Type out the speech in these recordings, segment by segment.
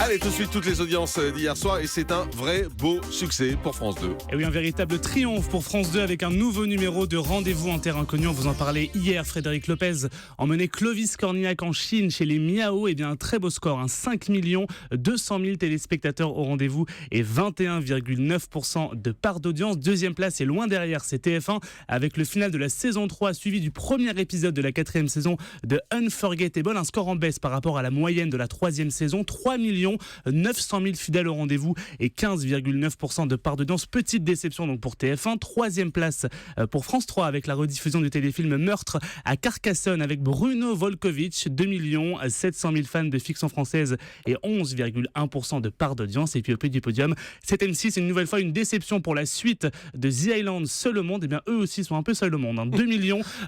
Allez, tout de suite, toutes les audiences d'hier soir et c'est un vrai beau succès pour France 2. Et oui, un véritable triomphe pour France 2 avec un nouveau numéro de Rendez-vous en terre inconnue. On vous en parlait hier. Frédéric Lopez emmenait Clovis Cornillac en Chine chez les Miao. Et bien un très beau score, 5 200 000 téléspectateurs au rendez-vous et 21,9% de part d'audience. Deuxième place et loin derrière, c'est TF1 avec le final de la saison 3 suivi du premier épisode de la 4e saison de Unforgettable. Un score en baisse par rapport à la moyenne de la 3e saison. 3 900 000 fidèles au rendez-vous et 15,9% de part d'audience. Petite déception donc pour TF1. Troisième place pour France 3 avec la rediffusion du téléfilm Meurtre à Carcassonne avec Bruno Volkovitch. 2 700 000 fans de fiction française et 11,1% de part d'audience. Et puis au pied du podium, c'est M6. Une nouvelle fois une déception pour la suite de The Island Seul au monde. Et bien eux aussi sont un peu seuls au monde. 2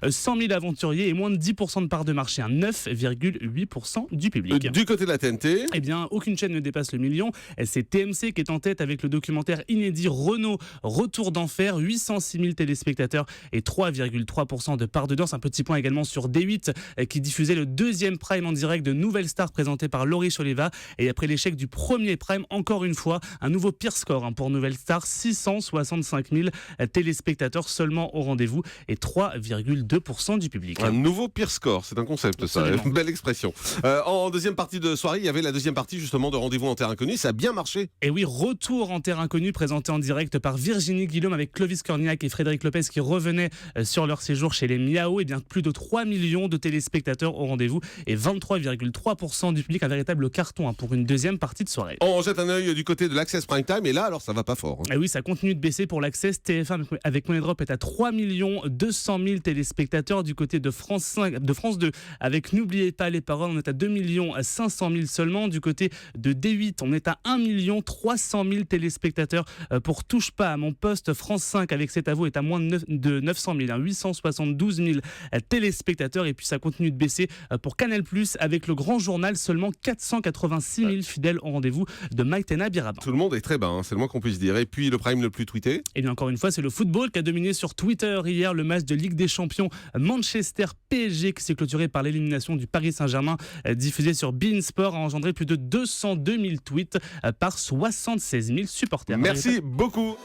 100 000 aventuriers et moins de 10% de part de marché. 9,8% du public. Du côté de la TNT, Eh bien, aucune chaîne ne dépasse le million. C'est TMC qui est en tête avec le documentaire inédit Renault Retour d'enfer. 806 000 téléspectateurs et 3,3% de part d'audience. Un petit point également sur D8 qui diffusait le deuxième prime en direct de Nouvelle Star présenté par Laurie Choleva. Et après l'échec du premier prime, encore une fois, un nouveau pire score pour Nouvelle Star. 665 000 téléspectateurs seulement au rendez-vous et 3,2% du public. un nouveau pire score, c'est un concept Absolument. ça, belle expression. En deuxième partie de soirée, il y avait la deuxième partie justement de Rendez-vous en terre inconnue, ça a bien marché. Et oui, retour en terre inconnue présenté en direct par Virginie Guillaume avec Clovis Cornillac et Frédéric Lopez qui revenaient sur leur séjour chez les Miao. Et bien plus de 3 millions de téléspectateurs au rendez-vous et 23,3% du public. Un véritable carton pour une deuxième partie de soirée. On jette un œil du côté de l'Access Prime Time et là alors ça va pas fort. Et oui, ça continue de baisser pour l'Access. TF1 avec Money Drop est à 3 200 000 téléspectateurs. Du côté de France 2 avec N'oubliez pas les paroles, on est à 2 500 000 seulement. Du côté de D8, on est à 1 300 000 téléspectateurs pour Touche pas à mon poste. France 5 avec C'est à vous est à moins de 900 000, 872 000 téléspectateurs. Et puis ça continue de baisser pour Canal+, avec Le Grand Journal, seulement 486 000 fidèles au rendez-vous de Maïtena Birabin. Tout le monde est très bas, c'est le moins qu'on puisse dire. Et puis le prime le plus tweeté. Et bien encore une fois, c'est le football qui a dominé sur Twitter hier le match de Ligue des Champions Manchester PSG qui s'est clôturé par l'élimination du Paris Saint-Germain, diffusé sur beIN Sport, a engendré plus de 202 000 tweets par 76 000 supporters. Merci beaucoup.